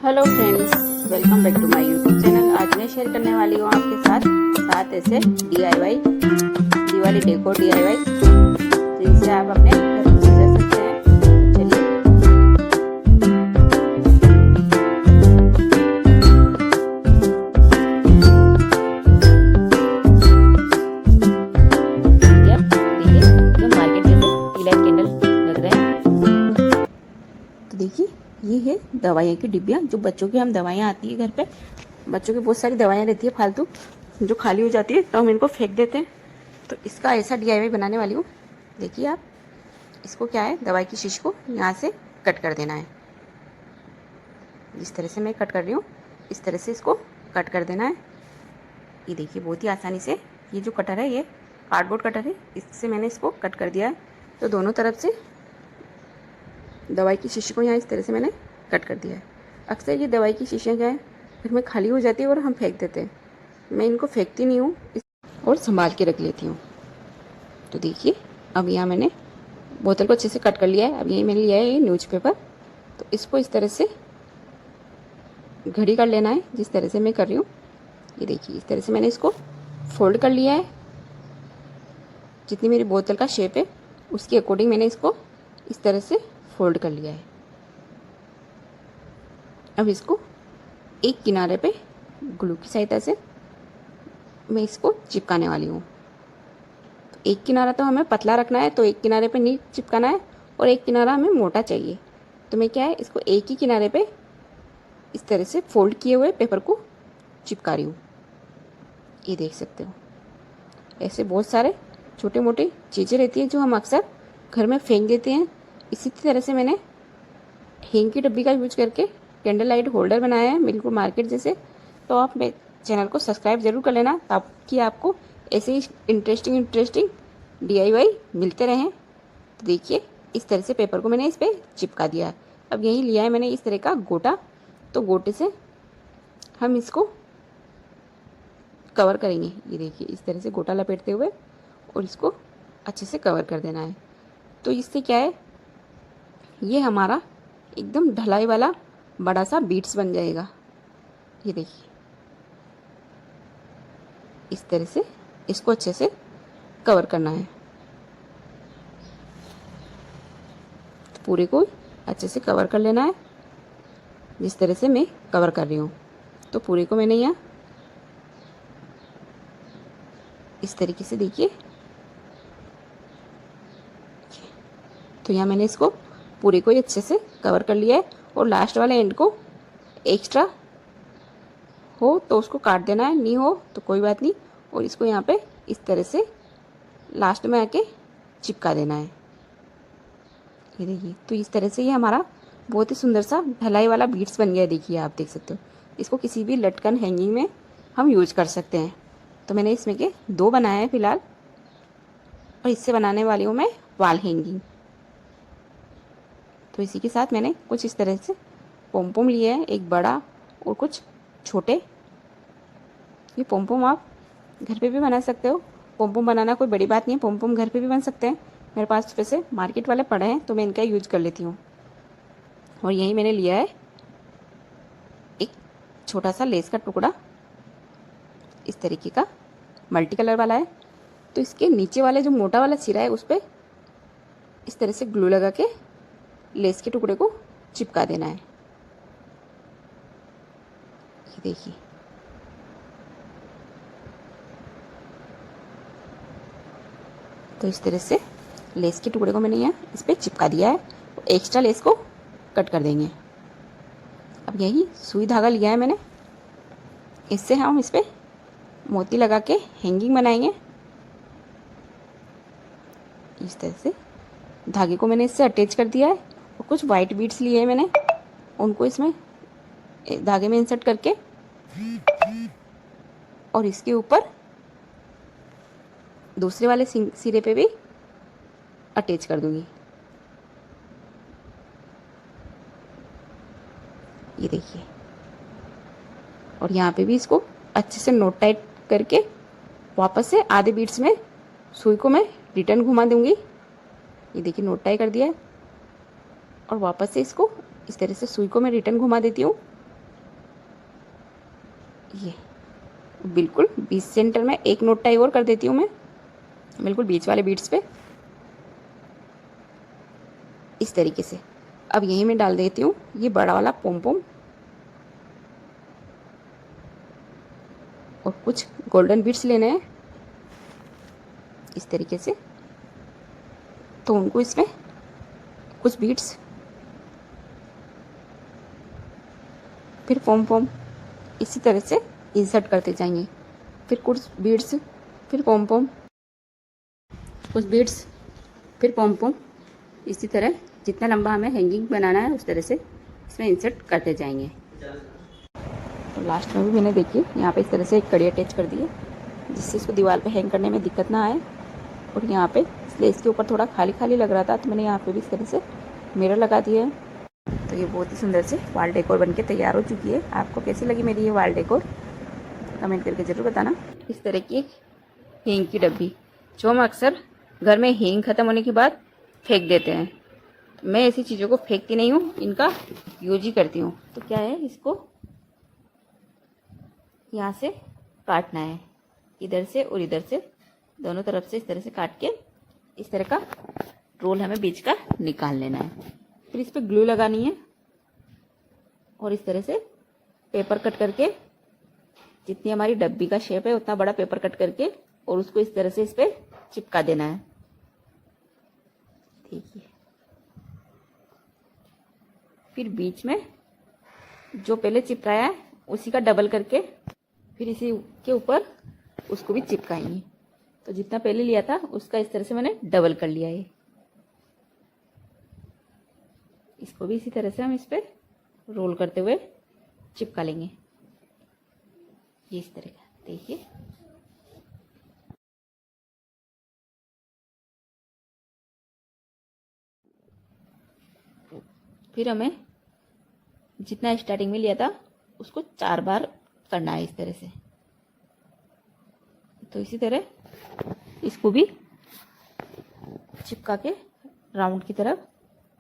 Hello friends, welcome back to my YouTube channel. आज मैं share करने वाली हूँ आपके साथ 7 ऐसे DIY दिवाली डेकोर DIY जिनसे आप अपने घर को सजा सकते हैं। चलिए, देखिए तो मार्केट जैसे इलायची कैंडल लग रहे हैं। तो देखिए, ये है दवाइयों की डिब्बियाँ, जो बच्चों की हम दवाइयाँ आती है घर पे। बच्चों की बहुत सारी दवाइयाँ रहती है फालतू, जो खाली हो जाती है तो हम इनको फेंक देते हैं। तो इसका ऐसा DIY बनाने वाली हूँ। देखिए आप, इसको क्या है, दवाई की शीशी को यहाँ से कट कर देना है। जिस तरह से मैं कट कर रही हूँ इस तरह से इसको कट कर देना है। ये देखिए, बहुत ही आसानी से ये जो कटर है, ये कार्डबोर्ड कटर है, इससे मैंने इसको कट कर दिया है। तो दोनों तरफ से दवाई की शीशी को यहाँ इस तरह से मैंने कट कर दिया है। अक्सर ये दवाई की शीशियाँ क्या है, घर में खाली हो जाती है और हम फेंक देते हैं। मैं इनको फेंकती नहीं हूँ और संभाल के रख लेती हूँ। तो देखिए, अब यहाँ मैंने बोतल को अच्छे से कट कर लिया है। अब यही मैंने लिया है ये न्यूज़पेपर। तो इसको इस तरह से घड़ी कर लेना है, जिस तरह से मैं कर रही हूँ। ये देखिए, इस तरह से मैंने इसको फोल्ड कर लिया है। जितनी मेरी बोतल का शेप है उसके अकॉर्डिंग मैंने इसको इस तरह से फोल्ड कर लिया है। अब इसको एक किनारे पे ग्लू की सहायता से मैं इसको चिपकाने वाली हूँ। तो एक किनारा तो हमें पतला रखना है, तो एक किनारे पे नहीं चिपकाना है, और एक किनारा हमें मोटा चाहिए। तो मैं क्या है, इसको एक ही किनारे पे इस तरह से फोल्ड किए हुए पेपर को चिपका रही हूँ। ये देख सकते हो, ऐसे बहुत सारे छोटे मोटे चीज़ें रहती हैं जो हम अक्सर घर में फेंक देते हैं। इसी तरह से मैंने हींग की डब्बी का यूज करके कैंडल लाइट होल्डर बनाया है, बिल्कुल मार्केट जैसे। तो आप मेरे चैनल को सब्सक्राइब ज़रूर कर लेना, ताकि आपको ऐसे ही इंटरेस्टिंग DIY मिलते रहें। तो देखिए, इस तरह से पेपर को मैंने इस पर चिपका दिया है। अब यही लिया है मैंने इस तरह का गोटा। तो गोटे से हम इसको कवर करेंगे। ये देखिए, इस तरह से गोटा लपेटते हुए और इसको अच्छे से कवर कर देना है। तो इससे क्या है, ये हमारा एकदम ढलाई वाला बड़ा सा बीट्स बन जाएगा। ये देखिए, इस तरह से इसको अच्छे से कवर करना है। तो पूरे को अच्छे से कवर कर लेना है, जिस तरह से मैं कवर कर रही हूँ। तो पूरे को मैंने यहाँ इस तरीके से, देखिए, तो यहाँ मैंने इसको पूरे को ही अच्छे से कवर कर लिया है। और लास्ट वाले एंड को एक्स्ट्रा हो तो उसको काट देना है, नहीं हो तो कोई बात नहीं। और इसको यहाँ पे इस तरह से लास्ट में आके चिपका देना है। ये देखिए, तो इस तरह से ये हमारा बहुत ही सुंदर सा ढलाई वाला बीट्स बन गया है। देखिए, आप देख सकते हो, इसको किसी भी लटकन हैंगिंग में हम यूज कर सकते हैं। तो मैंने इसमें के 2 बनाए हैं फिलहाल, और इससे बनाने वाली हूँ मैं वॉल हैंगिंग। तो इसी के साथ मैंने कुछ इस तरह से पोम लिए हैं, एक बड़ा और कुछ छोटे। ये पोम आप घर पे भी बना सकते हो। पोम बनाना कोई बड़ी बात नहीं है, पोम घर पे भी बन सकते हैं। मेरे पास वैसे मार्केट वाले पड़े हैं तो मैं इनका यूज कर लेती हूँ। और यही मैंने लिया है एक छोटा सा लेस का टुकड़ा, इस तरीके का मल्टी कलर वाला है। तो इसके नीचे वाले जो मोटा वाला सिरा है उस पर इस तरह से ग्लू लगा के लेस के टुकड़े को चिपका देना है। ये देखिए, तो इस तरह से लेस के टुकड़े को मैंने यहाँ इस पर चिपका दिया है। एक्स्ट्रा लेस को कट कर देंगे। अब यही सुई धागा लिया है मैंने, इससे हम इस पर मोती लगा के हैंगिंग बनाएंगे। इस तरह से धागे को मैंने इससे अटैच कर दिया है। और कुछ वाइट बीड्स लिए हैं मैंने, उनको इसमें धागे में इंसर्ट करके और इसके ऊपर दूसरे वाले सिरे पे भी अटैच कर दूंगी। ये देखिए, और यहाँ पे भी इसको अच्छे से नोट टाइट करके वापस से आधे बीट्स में सुई को मैं रिटर्न घुमा दूंगी। ये देखिए, नोट टाई कर दिया है। और वापस से इसको इस तरह से सुई को मैं रिटर्न घुमा देती हूँ। ये बिल्कुल बीच सेंटर में एक नोट टाई और कर देती हूँ मैं, बिल्कुल बीच वाले बीट्स पे इस तरीके से। अब यहीं मैं डाल देती हूँ ये बड़ा वाला पोम पोम और कुछ गोल्डन बीट्स लेने हैं इस तरीके से। तो उनको इसमें कुछ बीट्स, फिर पोम पोम इसी तरह से इंसर्ट करते जाएंगे। फिर कुछ बीट्स, फिर पोम पोम, कुछ बीट्स, फिर पोम पोम, इसी तरह जितना लंबा हमें हैंगिंग बनाना है उस तरह से इसमें इंसर्ट करते जाएंगे। तो लास्ट में भी मैंने देखिए यहाँ पे इस तरह से एक कड़ी अटैच कर दी है जिससे इसको दीवार पे हैंग करने में दिक्कत ना आए। और यहाँ पे इसलिए इसके ऊपर थोड़ा खाली खाली लग रहा था तो मैंने यहाँ पे भी इस तरह से मिरर लगा दिया है। तो ये बहुत ही सुंदर से वॉल डेकोर बनके तैयार हो चुकी है। आपको कैसी लगी मेरी ये वॉल डेकोर कमेंट करके ज़रूर बताना। इस तरह की एक हींग की डब्बी जो हम अक्सर घर में हींग ख़त्म होने के बाद फेंक देते हैं, मैं ऐसी चीज़ों को फेंकती नहीं हूँ, इनका यूज ही करती हूँ। तो क्या है, इसको यहाँ से काटना है, इधर से और इधर से दोनों तरफ से इस तरह से काट के इस तरह का रोल हमें बीच का निकाल लेना है। फिर इस पर ग्लू लगानी है और इस तरह से पेपर कट करके जितनी हमारी डब्बी का शेप है उतना बड़ा पेपर कट करके और उसको इस तरह से इस पर चिपका देना है। ठीक है। फिर बीच में जो पहले चिपकाया है उसी का डबल करके फिर इसी के ऊपर उसको भी चिपकाएंगे। तो जितना पहले लिया था उसका इस तरह से मैंने डबल कर लिया है। इसको भी इसी तरह से हम इस पे रोल करते हुए चिपका लेंगे, ये इस तरह का। देखिए फिर हमें जितना स्टार्टिंग में लिया था उसको 4 बार करना है इस तरह से। तो इसी तरह इसको भी चिपका के राउंड की तरफ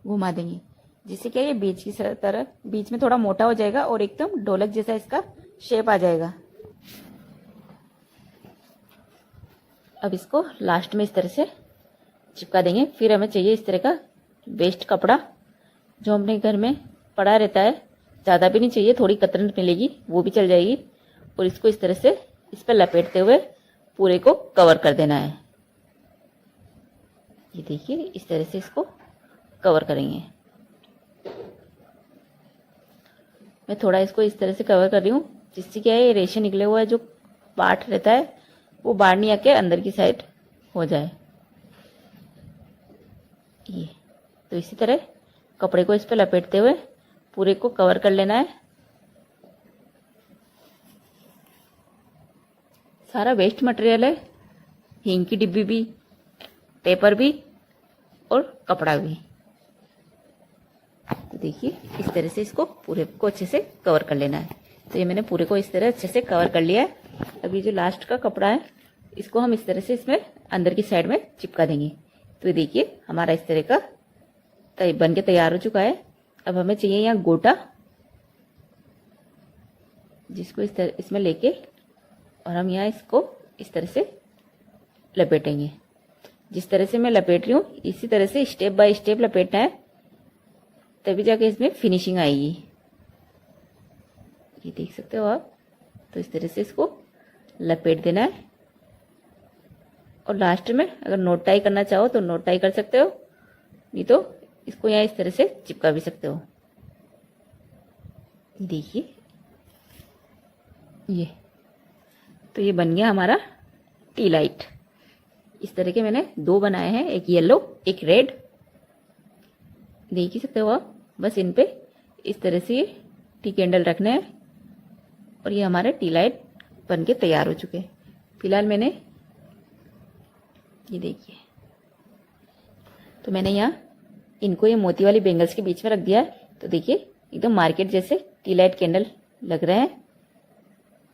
घुमा देंगे, जिससे क्या ये बीच की तरफ बीच में थोड़ा मोटा हो जाएगा और एकदम ढोलक जैसा इसका शेप आ जाएगा। अब इसको लास्ट में इस तरह से चिपका देंगे। फिर हमें चाहिए इस तरह का वेस्ट कपड़ा जो अपने घर में पड़ा रहता है, ज़्यादा भी नहीं चाहिए, थोड़ी कतरन मिलेगी वो भी चल जाएगी। और इसको इस तरह से इस पर लपेटते हुए पूरे को कवर कर देना है। ये देखिए इस तरह से इसको कवर करेंगे। मैं थोड़ा इसको इस तरह से कवर कर रही हूँ जिससे क्या है ये रेशे निकले हुआ है जो पार्ट रहता है वो बाहर नहीं आके अंदर की साइड हो जाए। ये तो इसी तरह कपड़े को इस पर लपेटते हुए पूरे को कवर कर लेना है। सारा वेस्ट मटेरियल है, हींग की डिब्बी भी, पेपर भी और कपड़ा भी। तो देखिए इस तरह से इसको पूरे को अच्छे से कवर कर लेना है। तो ये मैंने पूरे को इस तरह अच्छे से कवर कर लिया है। अब ये जो लास्ट का कपड़ा है इसको हम इस तरह से इसमें अंदर की साइड में चिपका देंगे। तो देखिए हमारा इस तरह का बन के तैयार हो चुका है। अब हमें चाहिए यहाँ गोटा, जिसको इस तरह इसमें लेके और हम यहाँ इसको इस तरह से लपेटेंगे। जिस तरह से मैं लपेट रही हूँ इसी तरह से स्टेप बाय स्टेप लपेटना है, तभी जाके इसमें फिनिशिंग आएगी। ये देख सकते हो आप। तो इस तरह से इसको लपेट देना है और लास्ट में अगर नोट टाई करना चाहो तो नोट टाई कर सकते हो, नहीं तो इसको यहाँ इस तरह से चिपका भी सकते हो। देखिए ये तो ये बन गया हमारा टी लाइट। इस तरह के मैंने 2 बनाए हैं, एक येलो एक रेड। देख ही सकते हो आप। बस इन पे इस तरह से टी कैंडल रखने हैं और ये हमारे टी लाइट बन के तैयार हो चुके हैं। फिलहाल मैंने ये देखिए, तो मैंने यहाँ इनको ये मोती वाली बेंगल्स के बीच में रख दिया है। तो देखिए एकदम मार्केट जैसे टी लाइट कैंडल लग रहे हैं।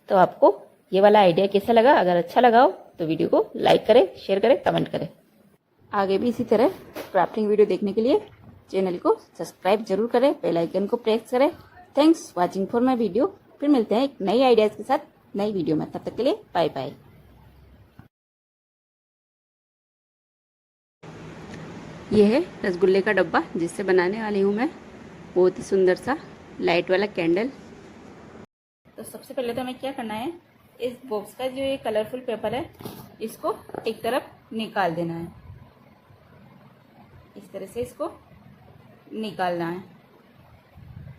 तो आपको ये वाला आइडिया कैसा लगा? अगर अच्छा लगा हो तो वीडियो को लाइक करें, शेयर करें, कमेंट करें। आगे भी इसी तरह क्राफ्टिंग वीडियो देखने के लिए चैनल को सब्सक्राइब जरूर करें, बेल आइकन को प्रेस करें। Thanks watching for my video. फिर मिलते हैं एक नई आइडियाज़ के साथ। नई वीडियो में। तब तक के लिए बाय बाय। ये है रसगुल्ले का डब्बा जिससे बनाने वाली हूँ मैं बहुत ही सुंदर सा लाइट वाला कैंडल। तो सबसे पहले तो हमें क्या करना है, इस बॉक्स का जो ये कलरफुल पेपर है इसको एक तरफ निकाल देना है। इस तरह से इसको निकालना है,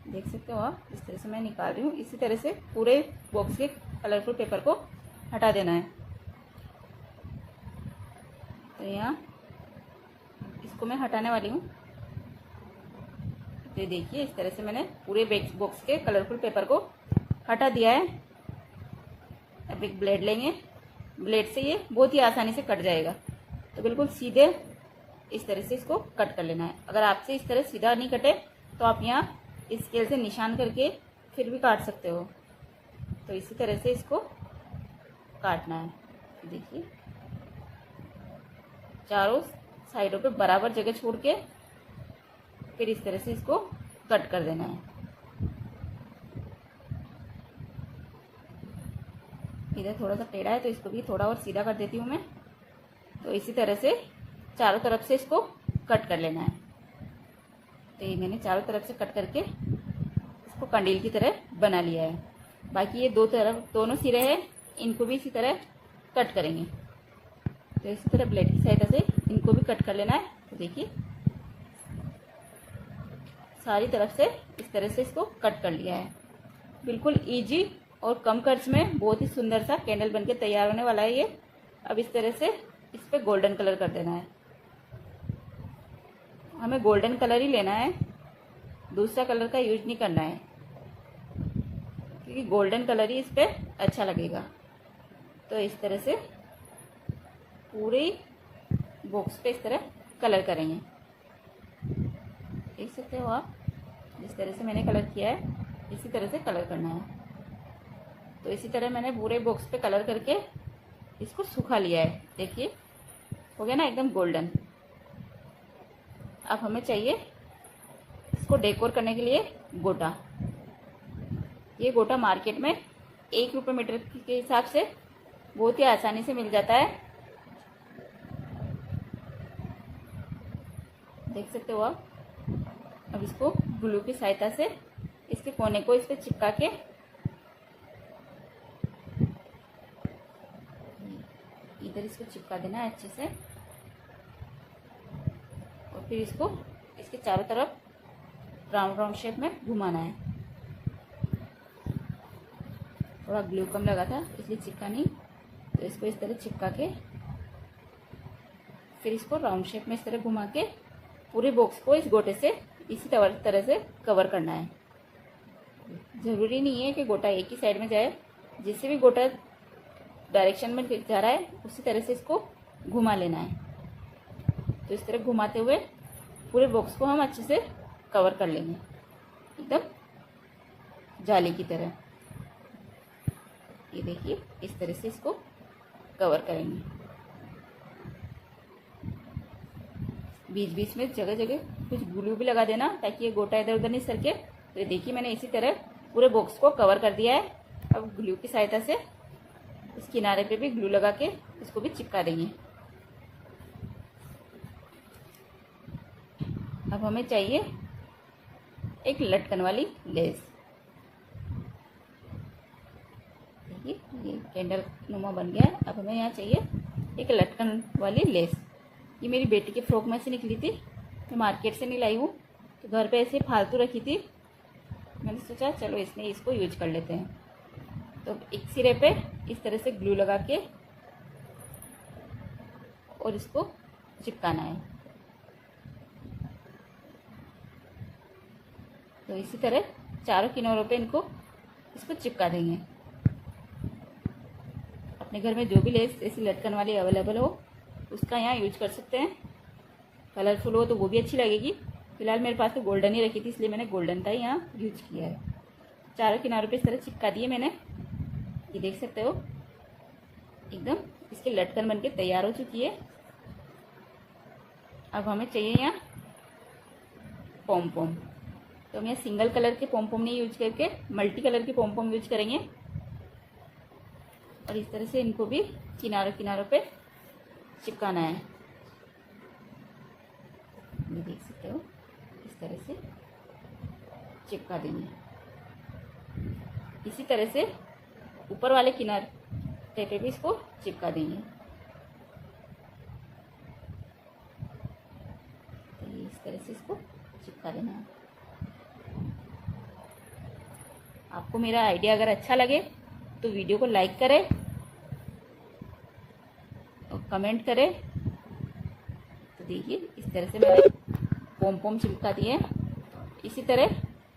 देख सकते हो आप, इस तरह से मैं निकाल रही हूँ। इसी तरह से पूरे बॉक्स के कलरफुल पेपर को हटा देना है। तो यहाँ इसको मैं हटाने वाली हूँ। तो देखिए इस तरह से मैंने पूरे बॉक्स के कलरफुल पेपर को हटा दिया है। अब एक ब्लेड लेंगे, ब्लेड से ये बहुत ही आसानी से कट जाएगा। तो बिल्कुल सीधे इस तरह से इसको कट कर लेना है। अगर आपसे इस तरह सीधा नहीं कटे तो आप यहाँ स्केल से निशान करके फिर भी काट सकते हो। तो इसी तरह से इसको काटना है। देखिए चारों साइडों पे बराबर जगह छोड़ के फिर इस तरह से इसको कट कर देना है। इधर थोड़ा सा टेढ़ा है तो इसको भी थोड़ा और सीधा कर देती हूँ मैं। तो इसी तरह से चारों तरफ से इसको कट कर लेना है। तो ये मैंने चारों तरफ से कट करके इसको कंडील की तरह बना लिया है। बाकी ये दोनों सिरे हैं, इनको भी इसी तरह कट करेंगे। तो इसी तरह ब्लेड की सहायता से इनको भी कट कर लेना है। तो देखिए सारी तरफ से इस तरह से इसको कट कर लिया है। बिल्कुल इजी और कम खर्च में बहुत ही सुंदर सा कैंडल बनके तैयार होने वाला है ये। अब इस तरह से इस पे गोल्डन कलर कर देना है। हमें गोल्डन कलर ही लेना है, दूसरा कलर का यूज नहीं करना है, क्योंकि गोल्डन कलर ही इस पे अच्छा लगेगा। तो इस तरह से पूरे बॉक्स पे इस तरह कलर करेंगे। देख सकते हो आप, जिस तरह से मैंने कलर किया है इसी तरह से कलर करना है। तो इसी तरह मैंने पूरे बॉक्स पे कलर करके इसको सुखा लिया है। देखिए हो गया ना एकदम गोल्डन। अब हमें चाहिए इसको डेकोर करने के लिए गोटा। ये गोटा मार्केट में 1 रुपये मीटर के हिसाब से बहुत ही आसानी से मिल जाता है। देख सकते हो आप। अब इसको ग्लू की सहायता से इसके कोने को इस पे चिपका के इधर इसको चिपका देना है अच्छे से। और फिर इसको इसके चारों तरफ राउंड राउंड शेप में घुमाना है। थोड़ा ग्लू कम लगा था इसलिए चिपका नहीं। तो इसको इस तरह चिपका के फिर इसको राउंड शेप में इस तरह घुमा के पूरे बॉक्स को इस गोटे से इसी तरह से कवर करना है। ज़रूरी नहीं है कि गोटा एक ही साइड में जाए, जिससे भी गोटा डायरेक्शन में जा रहा है उसी तरह से इसको घुमा लेना है। तो इस तरह घुमाते हुए पूरे बॉक्स को हम अच्छे से कवर कर लेंगे, एकदम जाली की तरह। ये देखिए इस तरह से इसको कवर करेंगे। बीच बीच में जगह जगह कुछ ग्लू भी लगा देना ताकि ये गोटा इधर उधर नहीं सरके। तो ये देखिए मैंने इसी तरह पूरे बॉक्स को कवर कर दिया है। अब ग्लू की सहायता से इस किनारे पे भी ग्लू लगा के इसको भी चिपका देंगे। अब हमें चाहिए एक लटकन वाली लेस। देखिए ये कैंडल नुमा बन गया है। अब हमें यहाँ चाहिए एक लटकन वाली लेस। ये मेरी बेटी के फ्रॉक में से निकली थी, मैं मार्केट से नहीं लाई हूँ। तो घर पे ऐसे फालतू रखी थी, मैंने सोचा चलो इसमें इसको यूज कर लेते हैं। तो एक सिरे पे इस तरह से ग्लू लगा के और इसको चिपकाना है। तो इसी तरह चारों किनारों पे इसको चिपका देंगे। अपने घर में जो भी लेस ऐसी लटकन वाली अवेलेबल हो उसका यहाँ यूज कर सकते हैं। कलरफुल हो तो वो भी अच्छी लगेगी। फिलहाल मेरे पास तो गोल्डन ही रखी थी इसलिए मैंने गोल्डन का ही यहाँ यूज किया है। चारों किनारों पे इस तरह चिपका दिए मैंने। ये देख सकते हो एकदम इसकी लटकन बनके तैयार हो चुकी है। अब हमें चाहिए यहाँ पॉम पॉम। तो हम यहाँ सिंगल कलर के पॉम पॉम नहीं यूज करके मल्टी कलर के पॉम पॉम यूज करेंगे। और इस तरह से इनको भी किनारों किनारों पे चिपकाना है। ये देख सकते हो, इस तरह से चिपका देंगे। इसी तरह से ऊपर वाले किनारे पे भी इसको चिपका देंगे। तो ये इस तरह से इसको चिपका देना है। आपको मेरा आइडिया अगर अच्छा लगे तो वीडियो को लाइक करें और कमेंट करें। तो देखिए इस तरह से मैंने पोम पोम चिपका दिए। इसी तरह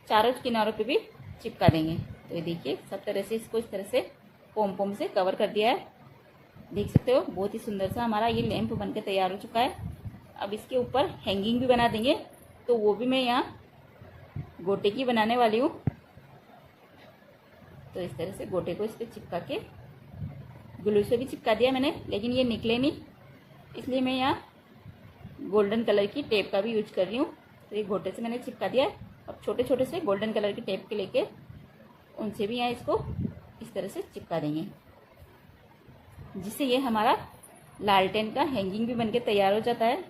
चारों किनारों पे भी चिपका देंगे। तो ये देखिए सब तरह से इसको इस तरह से पोम पोम से कवर कर दिया है। देख सकते हो बहुत ही सुंदर सा हमारा ये लैंप बनकर तैयार हो चुका है। अब इसके ऊपर हैंगिंग भी बना देंगे, तो वो भी मैं यहाँ गोटे की बनाने वाली हूँ। तो इस तरह से गोटे को इस पर चिपका के ग्लू से भी चिपका दिया मैंने, लेकिन ये निकले नहीं, इसलिए मैं यहाँ गोल्डन कलर की टेप का भी यूज कर रही हूँ। तो ये गोटे से मैंने चिपका दिया है। अब छोटे छोटे से गोल्डन कलर की टेप के लेके उनसे भी यहाँ इसको इस तरह से चिपका देंगे, जिससे ये हमारा लालटेन का हैंगिंग भी बनके तैयार हो जाता है।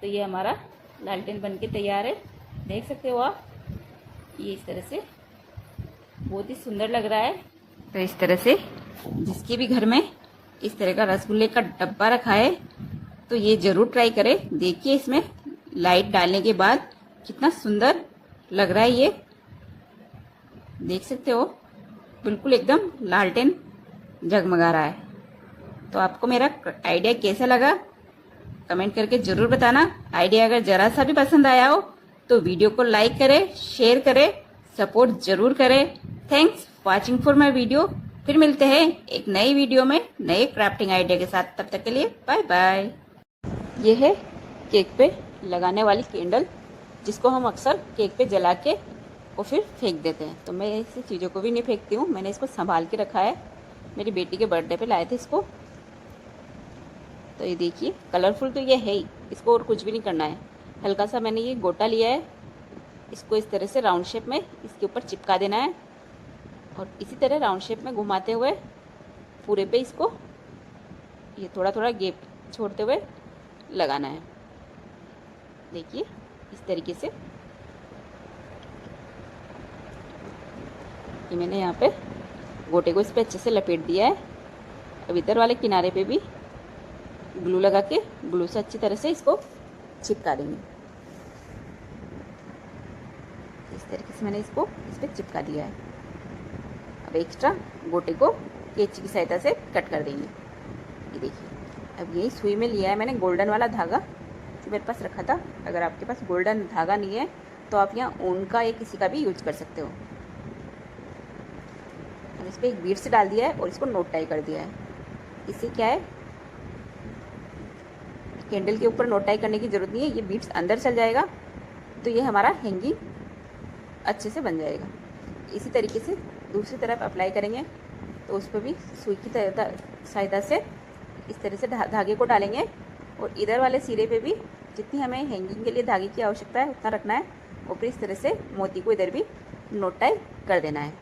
तो ये हमारा लालटेन बनके तैयार है, देख सकते हो आप। ये इस तरह से बहुत ही सुंदर लग रहा है। तो इस तरह से जिसके भी घर में इस तरह का रसगुल्ले का डब्बा रखा है तो ये जरूर ट्राई करें। देखिए इसमें लाइट डालने के बाद कितना सुंदर लग रहा है। ये देख सकते हो बिल्कुल एकदम लालटेन जगमगा रहा है। तो आपको मेरा आइडिया कैसा लगा कमेंट करके जरूर बताना। आइडिया अगर जरा सा भी पसंद आया हो तो वीडियो को लाइक करें, शेयर करें, सपोर्ट जरूर करें। Thanks watching for my video. फिर मिलते हैं एक नई वीडियो में नए क्राफ्टिंग आइडिया के साथ। तब तक के लिए बाय बाय। ये है केक पे लगाने वाली कैंडल, जिसको हम अक्सर केक पे जला के और फिर फेंक देते हैं। तो मैं ऐसी चीज़ों को भी नहीं फेंकती हूँ, मैंने इसको संभाल के रखा है। मेरी बेटी के बर्थडे पे लाए थे इसको। तो ये देखिए कलरफुल तो ये है ही, इसको और कुछ भी नहीं करना है। हल्का सा मैंने ये गोटा लिया है, इसको इस तरह से राउंड शेप में इसके ऊपर चिपका देना है और इसी तरह राउंड शेप में घुमाते हुए पूरे पे इसको ये थोड़ा थोड़ा गैप छोड़ते हुए लगाना है। देखिए इस तरीके से ये मैंने यहाँ पे गोटे को इस पे अच्छे से लपेट दिया है। अब इधर वाले किनारे पे भी ग्लू लगा के ग्लू से अच्छी तरह से इसको चिपका देंगे। इस तरीके से मैंने इसको इस पर चिपका दिया है। अब एक्स्ट्रा गोटे को कैंची की सहायता से कट कर देंगे। ये देखिए अब यही सुई में लिया है मैंने गोल्डन वाला धागा जो मेरे पास रखा था। अगर आपके पास गोल्डन धागा नहीं है तो आप यहाँ ऊन का या किसी का भी यूज कर सकते हो। अब इस पर एक बीड्स डाल दिया है और इसको नोट टाई कर दिया है। इससे क्या है कैंडल के ऊपर नोट टाई करने की ज़रूरत नहीं है, ये बीड्स अंदर चल जाएगा तो ये हमारा हैंगिंग अच्छे से बन जाएगा। इसी तरीके से दूसरी तरफ अप्लाई करेंगे तो उस पर भी सुई की सहायता से इस तरह से धागे को डालेंगे और इधर वाले सिरे पे भी जितनी हमें हैंगिंग के लिए धागे की आवश्यकता है उतना रखना है और फिर इस तरह से मोती को इधर भी नोट टाई कर देना है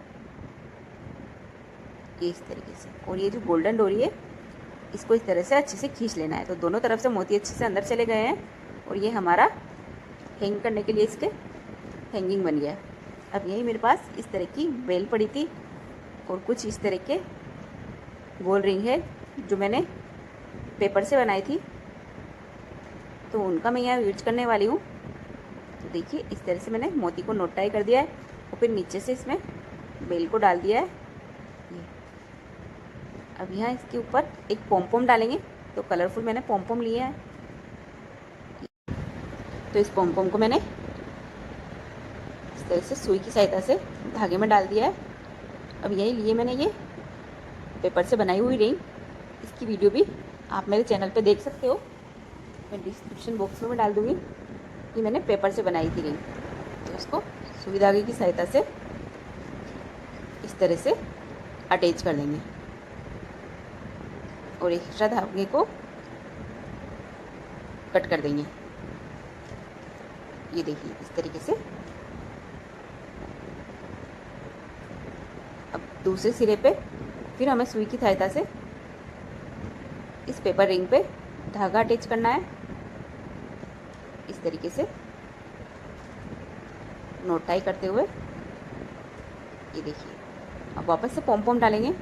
इस तरीके से। और ये जो गोल्डन डोरी है इसको इस तरह से अच्छे से खींच लेना है। तो दोनों तरफ से मोती अच्छे से अंदर चले गए हैं और ये हमारा हैंग करने के लिए इसके हैंगिंग बन गया। अब यही मेरे पास इस तरह की बेल पड़ी थी और कुछ इस तरह के गोल रिंग है जो मैंने पेपर से बनाई थी, तो उनका मैं यहाँ यूज करने वाली हूँ। तो देखिए इस तरह से मैंने मोती को नोट टाई कर दिया है और फिर नीचे से इसमें बेल को डाल दिया है। ये अब यहाँ इसके ऊपर एक पोम डालेंगे। तो कलरफुल मैंने पोम लिया है। तो इस पोम को मैंने इस तरह से सुई की सहायता से धागे में डाल दिया है। अब यही लिए मैंने ये पेपर से बनाई हुई रिंग, इसकी वीडियो भी आप मेरे चैनल पे देख सकते हो, मैं डिस्क्रिप्शन बॉक्स में डाल दूँगी। ये मैंने पेपर से बनाई थी रिंग। तो इसको सुई धागे की सहायता से इस तरह से अटैच कर देंगे और एक्स्ट्रा धागे को कट कर देंगे। ये देखिए इस तरीके से। अब दूसरे सिरे पे फिर हमें सुई की सहायता से इस पेपर रिंग पे धागा अटैच करना है। इस तरीके से नोट टाई करते हुए ये देखिए। अब वापस से पॉम पॉम डालेंगे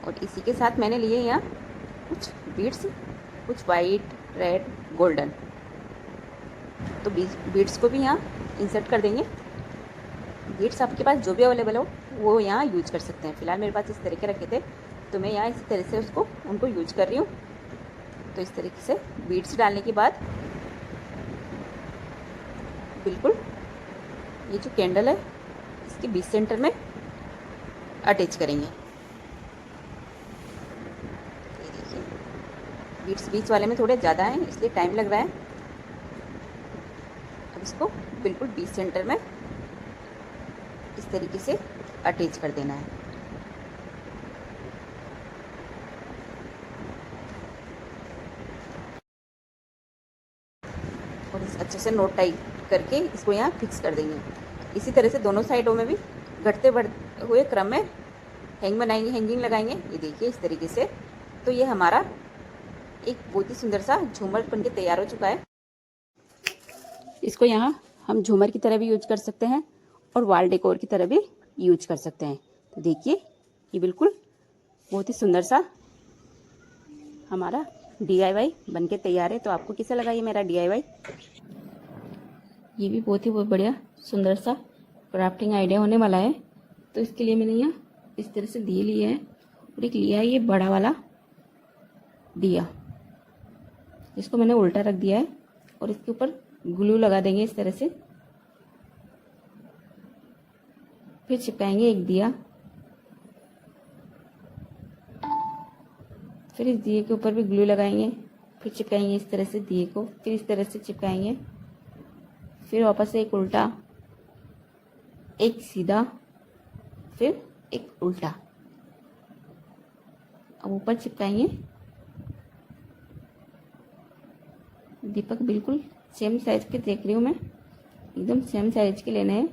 और इसी के साथ मैंने लिए यहाँ कुछ बीड्स, कुछ वाइट, रेड, गोल्डन। तो बीड्स को भी यहाँ इंसर्ट कर देंगे। बीड्स आपके पास जो भी अवेलेबल हो वो यहाँ यूज कर सकते हैं। फिलहाल मेरे पास इस तरह के रखे थे तो मैं यहाँ इसी तरह से उनको यूज कर रही हूँ। तो इस तरीके से बीड्स डालने के बाद बिल्कुल ये जो कैंडल है इसके बीच सेंटर में अटैच करेंगे। ये देखिए, बीड्स बीच वाले में थोड़े ज़्यादा हैं इसलिए टाइम लग रहा है। अब इसको बिल्कुल बीच सेंटर में इस तरीके से अटैच कर देना है। और इस अच्छे से नोट टाई करके इसको यहाँ फिक्स कर देंगे। इसी तरह से दोनों साइडों में भी घटते बढ़ते हुए क्रम में हैंगिंग लगाएंगे। ये देखिए इस तरीके से। तो ये हमारा एक बहुत ही सुंदर सा झूमर बन के तैयार हो चुका है। इसको यहाँ हम झूमर की तरह भी यूज कर सकते हैं और वॉल डेकोर की तरह भी यूज कर सकते हैं। तो देखिए ये बिल्कुल बहुत ही सुंदर सा हमारा DIY बन के तैयार है। तो आपको कैसा लगा ये मेरा DIY? ये भी बहुत बढ़िया सुंदर सा क्राफ्टिंग आइडिया होने वाला है। तो इसके लिए मैंने यहाँ इस तरह से दिए लिए हैं और एक लिया है ये बड़ा वाला दिया, इसको मैंने उल्टा रख दिया है और इसके ऊपर ग्लू लगा देंगे इस तरह से। फिर चिपकाएंगे एक दिया, फिर इस दिए के ऊपर भी ग्लू लगाएंगे, फिर चिपकाएंगे इस तरह से दिए को, फिर इस तरह से चिपकाएंगे, फिर वापस से एक उल्टा, एक सीधा, फिर एक उल्टा। अब ऊपर चिपकाएंगे। दीपक बिल्कुल सेम साइज के देख रही हूँ मैं, एकदम सेम साइज के लेने हैं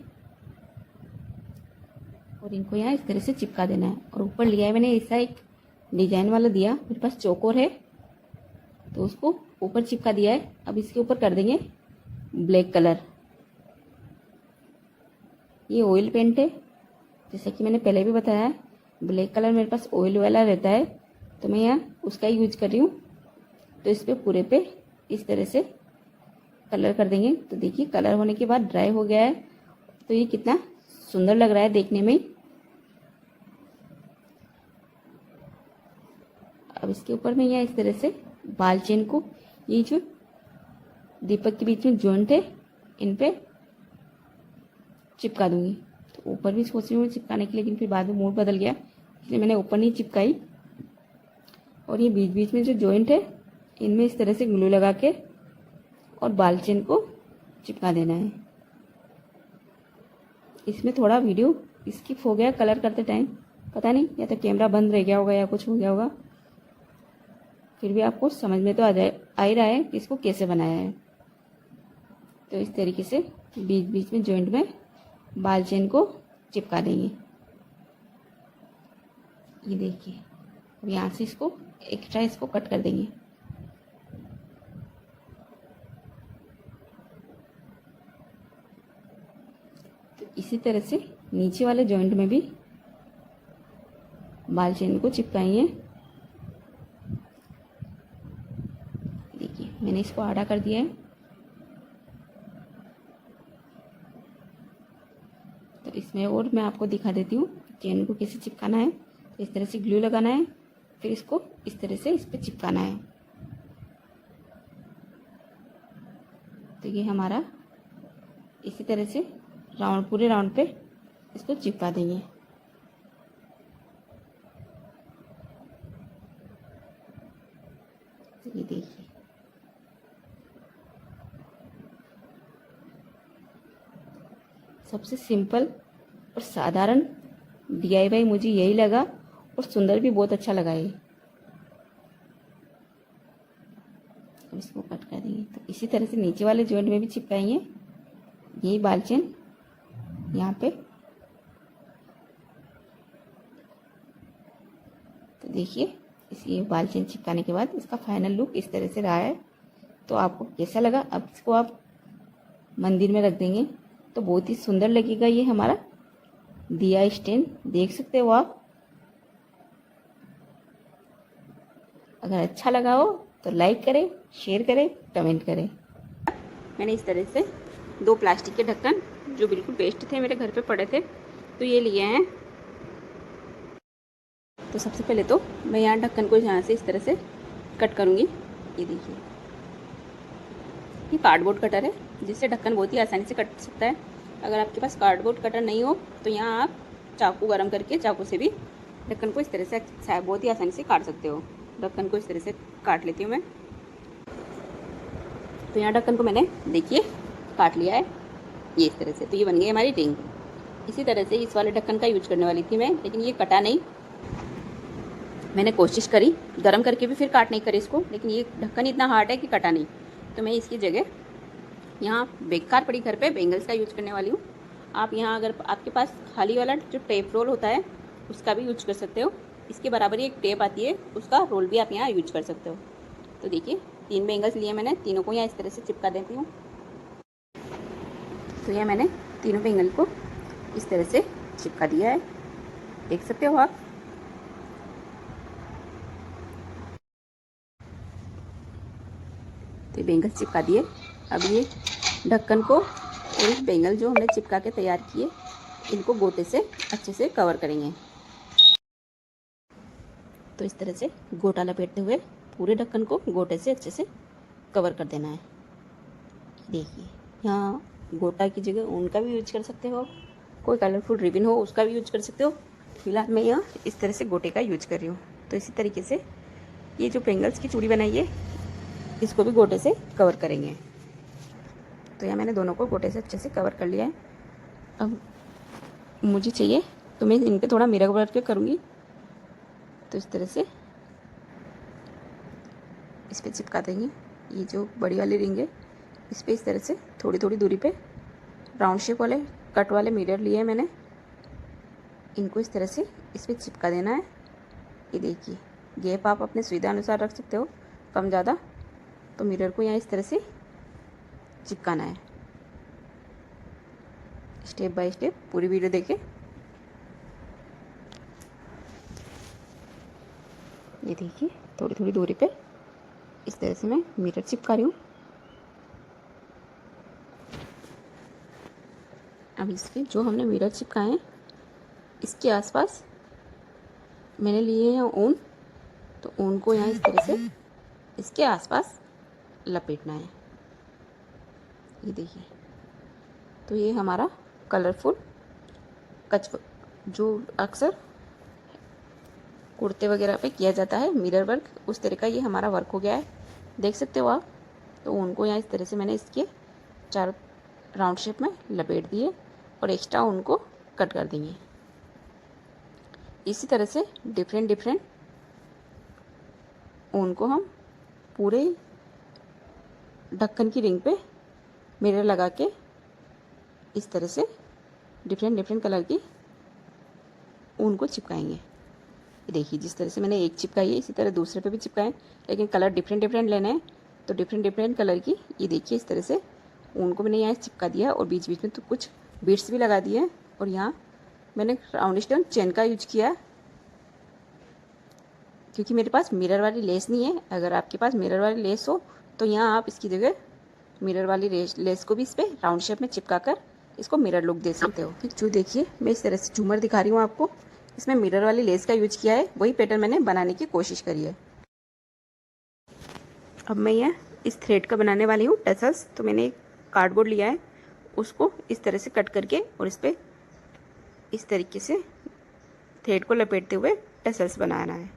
और इनको यहाँ इस तरह से चिपका देना है। और ऊपर लिया है मैंने ऐसा एक डिजाइन वाला दिया, मेरे पास चौकोर है तो उसको ऊपर चिपका दिया है। अब इसके ऊपर कर देंगे ब्लैक कलर। ये ऑयल पेंट है, जैसे कि मैंने पहले भी बताया है, ब्लैक कलर मेरे पास ऑयल वाला रहता है तो मैं यहाँ उसका ही यूज कर रही हूँ। तो इस पे पूरे पे इस तरह से कलर कर देंगे। तो देखिए कलर होने के बाद ड्राई हो गया है तो ये कितना सुंदर लग रहा है देखने में। अब इसके ऊपर मैं यहाँ इस तरह से बाल चेन को, ये जो दीपक के बीच में जॉइंट है इन पे चिपका दूंगी। तो ऊपर भी सोच रही हूँ चिपकाने की, लेकिन फिर बाद में मूड बदल गया इसलिए मैंने ऊपर नहीं चिपकाई। और ये बीच बीच में जो जॉइंट है इनमें इस तरह से ग्लू लगा के और बाल चेन को चिपका देना है। इसमें थोड़ा वीडियो स्किप हो गया कलर करते टाइम, पता नहीं या तो कैमरा बंद रह गया होगा या कुछ हो गया होगा। फिर भी आपको समझ में तो आ ही रहा है कि इसको कैसे बनाया है। तो इस तरीके से बीच बीच में जॉइंट में बाल चेन को चिपका देंगे। ये देखिए अब यहाँ से इसको एक्स्ट्रा इसको कट कर देंगे। तो इसी तरह से नीचे वाले जॉइंट में भी बाल चेन को चिपकाएंगे। देखिए मैंने इसको आड़ा कर दिया है। तो इसमें और मैं आपको दिखा देती हूँ चेन को कैसे चिपकाना है। तो इस तरह से ग्लू लगाना है, फिर इसको इस तरह से इस पे चिपकाना है। तो ये हमारा इसी तरह से राउंड, पूरे राउंड पे इसको चिपका देंगे। ये देखिए सबसे सिंपल और साधारण DIY मुझे यही लगा और सुंदर भी बहुत अच्छा लगा ये। अब इसको कट कर देंगे। तो इसी तरह से नीचे वाले जॉइंट में भी चिपकाएंगे यही बाल चेन यहाँ पे। देखिए ये बाल चेन चिपकाने के बाद इसका फाइनल लुक इस तरह से रहा है। तो आपको कैसा लगा? अब इसको आप मंदिर में रख देंगे तो बहुत ही सुंदर लगेगा ये हमारा दिया स्टैंड। देख सकते हो आप। अगर अच्छा लगा हो तो लाइक करें, शेयर करें, कमेंट करें। मैंने इस तरह से 2 प्लास्टिक के ढक्कन जो बिल्कुल वेस्ट थे, मेरे घर पे पड़े थे, तो ये लिए हैं। तो सबसे पहले तो मैं यहाँ ढक्कन को यहाँ से इस तरह से कट करूँगी। ये देखिए, ये कार्डबोर्ड कटर है जिससे ढक्कन बहुत ही आसानी से कट सकता है। अगर आपके पास कार्डबोर्ड कटर नहीं हो तो यहाँ आप चाकू गरम करके चाकू से भी ढक्कन को इस तरह से बहुत ही आसानी से काट सकते हो। ढक्कन को इस तरह से काट लेती हूँ मैं। तो यहाँ ढक्कन को मैंने देखिए काट लिया है ये इस तरह से। तो ये बन गई हमारी रिंग। इसी तरह से इस वाले ढक्कन का यूज करने वाली थी मैं, लेकिन ये कटा नहीं। मैंने कोशिश करी गरम करके भी फिर काट नहीं करी इसको, लेकिन ये ढक्कन इतना हार्ड है कि कटा नहीं। तो मैं इसकी जगह यहाँ बेकार पड़ी घर पे बेंगल्स का यूज करने वाली हूँ। आप यहाँ अगर आपके पास खाली वाला जो टेप रोल होता है उसका भी यूज कर सकते हो। इसके बराबर ही एक टेप आती है, उसका रोल भी आप यहाँ यूज कर सकते हो। तो देखिए 3 बेंगल्स लिए मैंने, तीनों को यहाँ इस तरह से चिपका देती हूँ। तो यह मैंने तीनों बेंगल को इस तरह से चिपका दिया है, देख सकते हो आप। तो बेंगल चिपका दिए। अब ये ढक्कन को और इस बेंगल जो हमने चिपका के तैयार किए इनको गोटे से अच्छे से कवर करेंगे। तो इस तरह से गोटा लपेटते हुए पूरे ढक्कन को गोटे से अच्छे से कवर कर देना है। देखिए यहाँ गोटा की जगह ऊन का भी यूज कर सकते हो, कोई कलरफुल रिबन हो उसका भी यूज कर सकते हो। फिलहाल मैं यहाँ इस तरह से गोटे का यूज कर रही हूँ। तो इसी तरीके से ये जो बेंगल्स की चूड़ी बनाई है इसको भी गोटे से कवर करेंगे। तो यहाँ मैंने दोनों को गोटे से अच्छे से कवर कर लिया है। अब मुझे चाहिए तो मैं इन पर थोड़ा मिरर वर्क करूँगी। तो इस तरह से इस पर चिपका देंगे। ये जो बड़ी वाली रिंग है इस पर इस तरह से थोड़ी थोड़ी दूरी पे राउंड शेप वाले कट वाले मिरर लिए हैं मैंने, इनको इस तरह से इस पर चिपका देना है। ये देखिए गैप आप अपने सुविधा अनुसार रख सकते हो, कम ज़्यादा। तो मिरर को यहाँ इस तरह से चिपकाना है। स्टेप बाय स्टेप पूरी वीडियो देखें। ये देखिए थोड़ी थोड़ी दूरी पे इस तरह से मैं मिरर चिपका रही हूँ। अब इसके जो हमने मिरर चिपकाए हैं इसके आसपास मैंने लिए हैं ऊन। तो ऊन को यहाँ इस तरह से इसके आसपास लपेटना है। ये देखिए, तो ये हमारा कलरफुल कच जो अक्सर कुर्ते वगैरह पे किया जाता है मिरर वर्क, उस तरह का ये हमारा वर्क हो गया है, देख सकते हो आप। तो उनको यहाँ इस तरह से मैंने इसके चारों राउंड शेप में लपेट दिए और एक्स्ट्रा उनको कट कर देंगे। इसी तरह से डिफरेंट डिफरेंट ऊन को हम पूरे ढक्कन की रिंग पे मिरर लगा के इस तरह से डिफरेंट डिफरेंट कलर की ऊन को चिपकाएंगे। देखिए जिस तरह से मैंने एक चिपकाई है इसी तरह दूसरे पे भी चिपकाएं, लेकिन कलर डिफरेंट डिफरेंट लेना है। तो डिफरेंट डिफरेंट कलर की ये देखिए इस तरह से ऊन को मैंने यहाँ चिपका दिया और बीच बीच में तो कुछ बीड्स भी लगा दिए हैं। और यहाँ मैंने राउंड स्टोन चेन का यूज किया क्योंकि मेरे पास मिरर वाली लेस नहीं है। अगर आपके पास मिरर वाली लेस हो तो यहाँ आप इसकी जगह मिरर वाली लेस को भी इस पर राउंड शेप में चिपका कर इसको मिरर लुक दे सकते हो। जो देखिए मैं इस तरह से झूमर दिखा रही हूँ आपको, इसमें मिरर वाली लेस का यूज किया है, वही पैटर्न मैंने बनाने की कोशिश करी है। अब मैं यह इस थ्रेड का बनाने वाली हूँ टसल्स। तो मैंने एक कार्डबोर्ड लिया है, उसको इस तरह से कट करके और इस पर इस तरीके से थ्रेड को लपेटते हुए टसल्स बनाना है।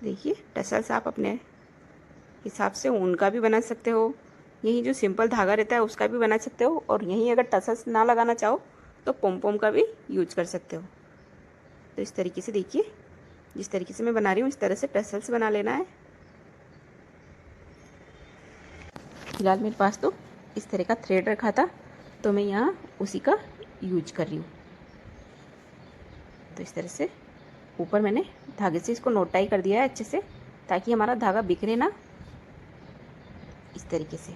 देखिए टसल्स आप अपने हिसाब से ऊन का भी बना सकते हो, यही जो सिंपल धागा रहता है उसका भी बना सकते हो, और यहीं अगर टसल्स ना लगाना चाहो तो पोम पोम का भी यूज कर सकते हो। तो इस तरीके से देखिए जिस तरीके से मैं बना रही हूँ इस तरह से टसल्स बना लेना है। फिलहाल मेरे पास तो इस तरह का थ्रेड रखा था तो मैं यहाँ उसी का यूज कर रही हूँ। तो इस तरह से ऊपर मैंने धागे से इसको नोट टाई कर दिया है अच्छे से, ताकि हमारा धागा बिखरे ना, इस तरीके से।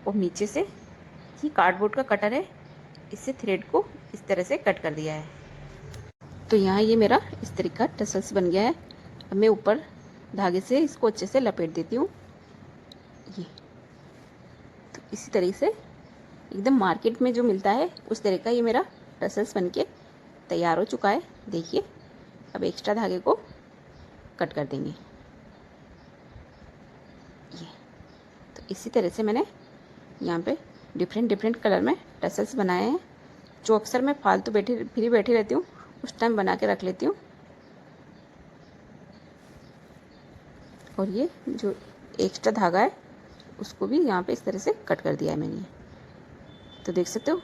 और नीचे से ये कार्डबोर्ड का कटर है, इससे थ्रेड को इस तरह से कट कर दिया है। तो यहाँ ये मेरा इस तरीके का टसल्स बन गया है। अब मैं ऊपर धागे से इसको अच्छे से लपेट देती हूँ। ये तो इसी तरीके से एकदम मार्केट में जो मिलता है उस तरह का ये मेरा टसल्स बनके तैयार हो चुका है। देखिए, अब एक्स्ट्रा धागे को कट कर देंगे। ये तो इसी तरह से मैंने यहाँ पे डिफरेंट कलर में टसल्स बनाए हैं, जो अक्सर मैं फालतू फ्री बैठी रहती हूँ उस टाइम बना के रख लेती हूँ। और ये जो एक्स्ट्रा धागा है उसको भी यहाँ पे इस तरह से कट कर दिया है मैंने। तो देख सकते हो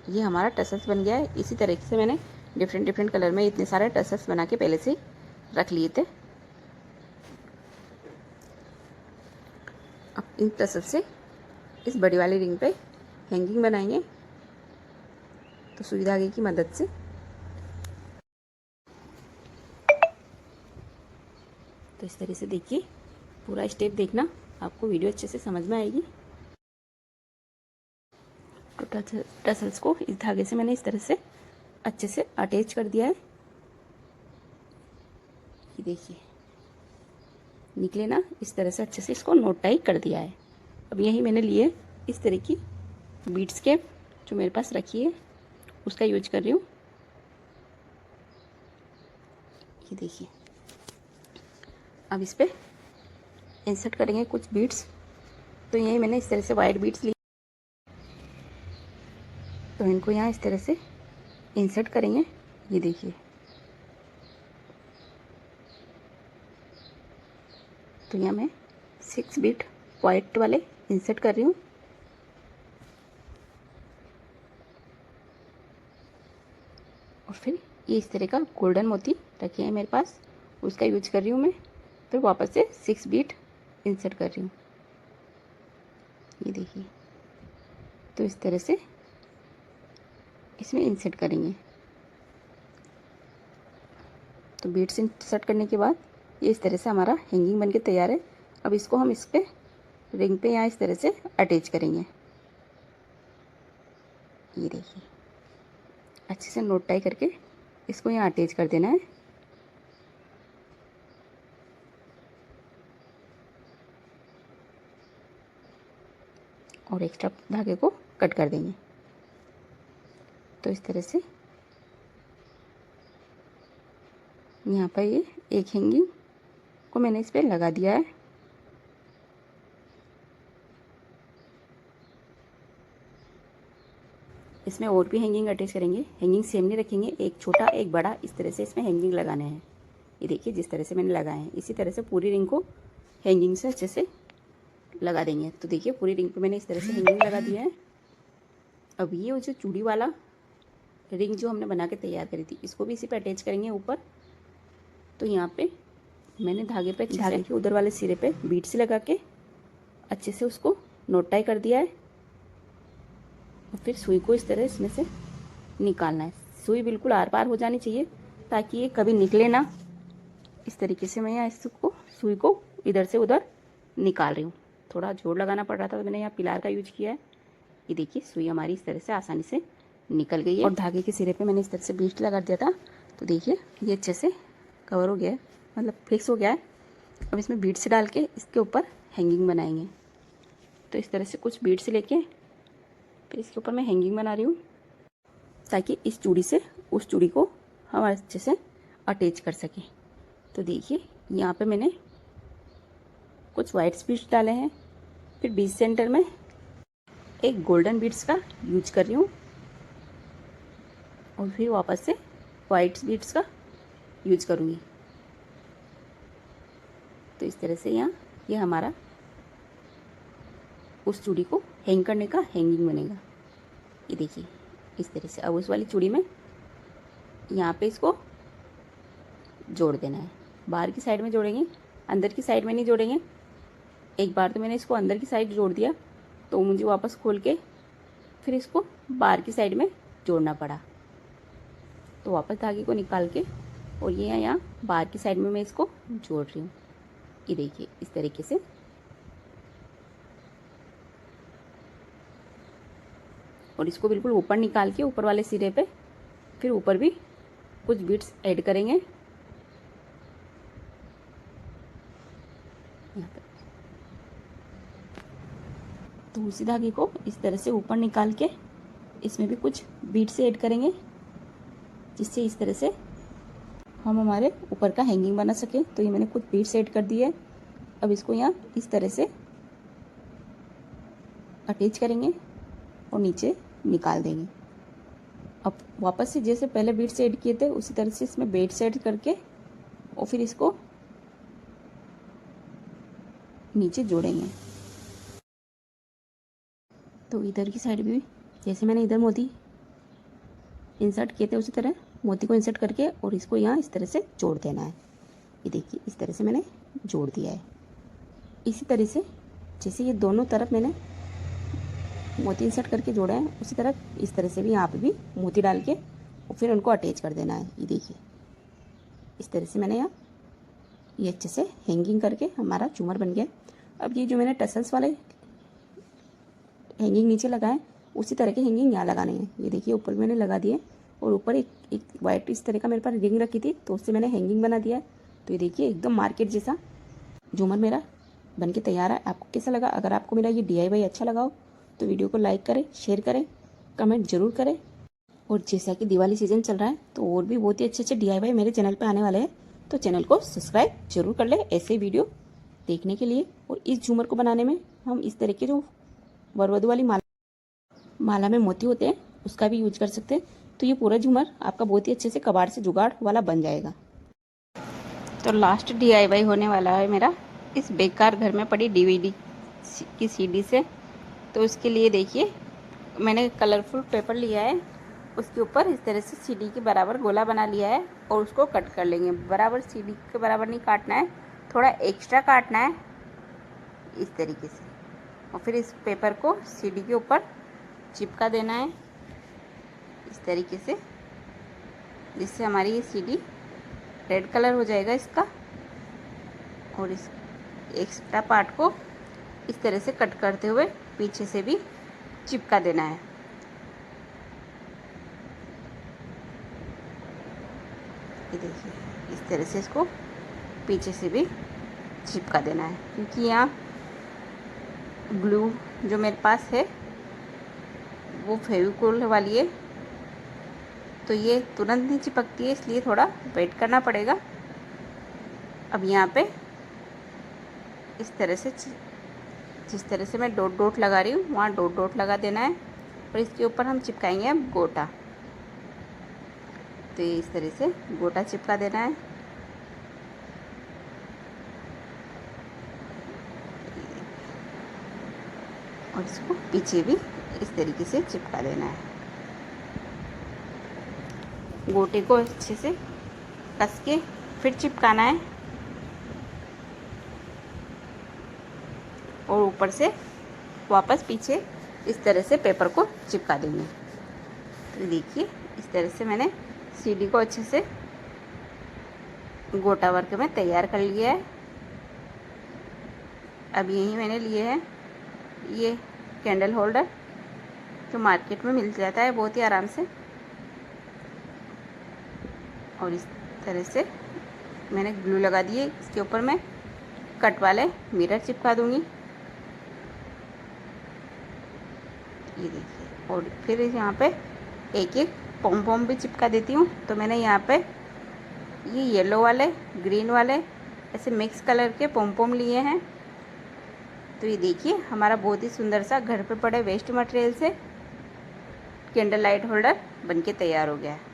ये हमारा टसल्स बन गया है। इसी तरीके से मैंने डिफरेंट कलर में इतने सारे टसल्स बना के पहले से ही रख लिए थे। अब इन टसल्स से इस बड़ी वाली रिंग पे हैंगिंग बनाएंगे, तो सुई धागे की मदद से। तो इस तरह से देखिए, पूरा स्टेप देखना, आपको वीडियो अच्छे से समझ में आएगी। तो टसल्स को इस धागे से मैंने इस तरह से अच्छे से अटैच कर दिया है। ये देखिए निकले ना, इस तरह से अच्छे से इसको नोट टाई कर दिया है। अब यही मैंने लिए इस तरह की बीड्स कैप जो मेरे पास रखी है, उसका यूज कर रही हूँ। ये देखिए, अब इस पे इंसर्ट करेंगे कुछ बीड्स। तो यही मैंने इस तरह से वाइट बीड्स ली, तो इनको यहाँ इस तरह से इंसर्ट करेंगे। ये देखिए, तो यहाँ मैं 6 बीट वाइट वाले इंसर्ट कर रही हूँ। और फिर ये इस तरह का गोल्डन मोती रखे हैं मेरे पास, उसका यूज कर रही हूँ मैं। फिर वापस से 6 बीट इंसर्ट कर रही हूँ। ये देखिए, तो इस तरह से इसमें इंसर्ट करेंगे। तो बीट्स इंसर्ट करने के बाद ये इस तरह से हमारा हैंगिंग बनके तैयार है। अब इसको हम इस पे रिंग पे यहाँ इस तरह से अटैच करेंगे। ये देखिए, अच्छे से नोट टाई करके इसको यहाँ अटैच कर देना है। और एक्स्ट्रा धागे को कट कर देंगे। तो इस तरह से यहाँ पर ये एक हैंगिंग को मैंने इस पर लगा दिया है। इसमें और भी हैंगिंग अटैच करेंगे। हैंगिंग सेम नहीं रखेंगे, एक छोटा एक बड़ा, इस तरह से इसमें हैंगिंग लगाने हैं। ये देखिए, जिस तरह से मैंने लगाए हैं इसी तरह से पूरी रिंग को हैंगिंग से अच्छे से लगा देंगे। तो देखिए, पूरी रिंग पे मैंने इस तरह से हैंगिंग लगा दिया है। अब ये जो चूड़ी वाला रिंग जो हमने बना के तैयार करी थी, इसको भी इसी पे अटैच करेंगे ऊपर। तो यहाँ पे मैंने धागे के उधर वाले सिरे पे बीट्स लगा के अच्छे से उसको नोट टाई कर दिया है। और फिर सुई को इस तरह इसमें से निकालना है। सुई बिल्कुल आर पार हो जानी चाहिए ताकि ये कभी निकले ना। इस तरीके से मैं यहाँ इसको सुई को इधर से उधर निकाल रही हूँ। थोड़ा जोर लगाना पड़ रहा था, तो मैंने यहाँ पिलार का यूज किया है। ये देखिए, सुई हमारी इस तरह से आसानी से निकल गई है। और धागे के सिरे पे मैंने इस तरह से बीट्स लगा दिया था। तो देखिए, ये अच्छे से कवर हो गया है, मतलब फिक्स हो गया है। अब इसमें बीट्स डाल के इसके ऊपर हैंगिंग बनाएंगे। तो इस तरह से कुछ बीट्स लेके फिर इसके ऊपर मैं हैंगिंग बना रही हूँ, ताकि इस चूड़ी से उस चूड़ी को हम अच्छे से अटैच कर सकें। तो देखिए, यहाँ पे मैंने कुछ वाइट बीट्स डाले हैं। फिर बीच सेंटर में एक गोल्डन बीट्स का यूज कर रही हूँ, और फिर वापस से वाइट बीट्स का यूज करूँगी। तो इस तरह से यहाँ ये हमारा उस चूड़ी को हैंग करने का हैंगिंग बनेगा। ये देखिए, इस तरह से। अब उस वाली चूड़ी में यहाँ पे इसको जोड़ देना है। बाहर की साइड में जोड़ेंगे, अंदर की साइड में नहीं जोड़ेंगे। एक बार तो मैंने इसको अंदर की साइड जोड़ दिया, तो मुझे वापस खोल के फिर इसको बाहर की साइड में जोड़ना पड़ा। तो वापस धागे को निकाल के और ये यहाँ बाहर की साइड में मैं इसको जोड़ रही हूँ। ये देखिए इस तरीके से। और इसको बिल्कुल ऊपर निकाल के ऊपर वाले सिरे पे फिर ऊपर भी कुछ बीट्स ऐड करेंगे यहाँ पे। तो उसी धागे को इस तरह से ऊपर निकाल के इसमें भी कुछ बीट्स ऐड करेंगे, जिससे इस तरह से हम हमारे ऊपर का हैंगिंग बना सके। तो ये मैंने कुछ बीट्स ऐड कर दिए। अब इसको यहाँ इस तरह से अटैच करेंगे और नीचे निकाल देंगे। अब वापस से जैसे पहले बीट्स ऐड किए थे उसी तरह से इसमें बीट्स ऐड करके और फिर इसको नीचे जोड़ेंगे। तो इधर की साइड भी जैसे मैंने इधर मोती इंसर्ट किए थे उसी तरह मोती को इंसर्ट करके और इसको यहाँ इस तरह से जोड़ देना है। ये देखिए इस तरह से मैंने जोड़ दिया है। इसी तरह से जैसे ये दोनों तरफ मैंने मोती इंसर्ट करके जोड़ा है उसी तरह इस तरह से भी यहाँ पे भी मोती डाल के और फिर उनको अटैच कर देना है। ये देखिए इस तरह से मैंने यहाँ ये अच्छे से हैंगिंग करके हमारा झूमर बन गया। अब ये जो मैंने टसल्स वाले हैंगिंग नीचे लगाए उसी तरह के हैंगिंग यहाँ लगाने हैं। ये देखिए ऊपर मैंने लगा दिए और ऊपर एक वाइट इस तरह का मेरे पास रिंग रखी थी तो उससे मैंने हैंगिंग बना दिया है। तो ये देखिए एकदम मार्केट जैसा झूमर मेरा बन के तैयार है। आपको कैसा लगा? अगर आपको मेरा ये DIY अच्छा लगा हो तो वीडियो को लाइक करें, शेयर करें, कमेंट जरूर करें। और जैसा कि दिवाली सीजन चल रहा है तो और भी बहुत ही अच्छे अच्छे DIY मेरे चैनल पर आने वाले हैं, तो चैनल को सब्सक्राइब जरूर कर ले ऐसे वीडियो देखने के लिए। और इस झूमर को बनाने में हम इस तरह के जो वरवधु वाली माला में मोती होते हैं उसका भी यूज कर सकते हैं। तो ये पूरा झूमर आपका बहुत ही अच्छे से कबाड़ से जुगाड़ वाला बन जाएगा। तो लास्ट DIY होने वाला है मेरा इस बेकार घर में पड़ी DVD की CD से। तो उसके लिए देखिए मैंने कलरफुल पेपर लिया है, उसके ऊपर इस तरह से CD के बराबर गोला बना लिया है और उसको कट कर लेंगे। बराबर CD के बराबर नहीं काटना है, थोड़ा एक्स्ट्रा काटना है इस तरीके से। और फिर इस पेपर को CD के ऊपर चिपका देना है इस तरीके से, जिससे हमारी ये CD रेड कलर हो जाएगा इसका। और इस एक्स्ट्रा पार्ट को इस तरह से कट करते हुए पीछे से भी चिपका देना है। ये देखिए इस तरह से इसको पीछे से भी चिपका देना है, क्योंकि यहाँ ग्लू जो मेरे पास है वो फेविकोल वाली है तो ये तुरंत नहीं चिपकती है, इसलिए थोड़ा वेट करना पड़ेगा। अब यहाँ पे इस तरह से जिस तरह से मैं डॉट डॉट लगा रही हूँ वहाँ डॉट डॉट लगा देना है और इसके ऊपर हम चिपकाएंगे अब गोटा। तो ये इस तरह से गोटा चिपका देना है। और इसको पीछे भी इस तरीके से चिपका देना है। गोटे को अच्छे से कस के फिर चिपकाना है और ऊपर से वापस पीछे इस तरह से पेपर को चिपका देंगे। तो देखिए इस तरह से मैंने CD को अच्छे से गोटा वर्क में तैयार कर लिया है। अब यही मैंने लिए हैं ये कैंडल होल्डर जो मार्केट में मिल जाता है बहुत ही आराम से। और इस तरह से मैंने ग्लू लगा दिए, इसके ऊपर मैं कट वाले मिरर चिपका दूंगी। ये देखिए और फिर यहाँ पे एक एक पॉम पॉम भी चिपका देती हूँ। तो मैंने यहाँ पे ये येलो वाले ग्रीन वाले ऐसे मिक्स कलर के पॉम पॉम लिए हैं। तो ये देखिए हमारा बहुत ही सुंदर सा घर पे पड़े वेस्ट मटेरियल से कैंडल लाइट होल्डर बनके तैयार हो गया है।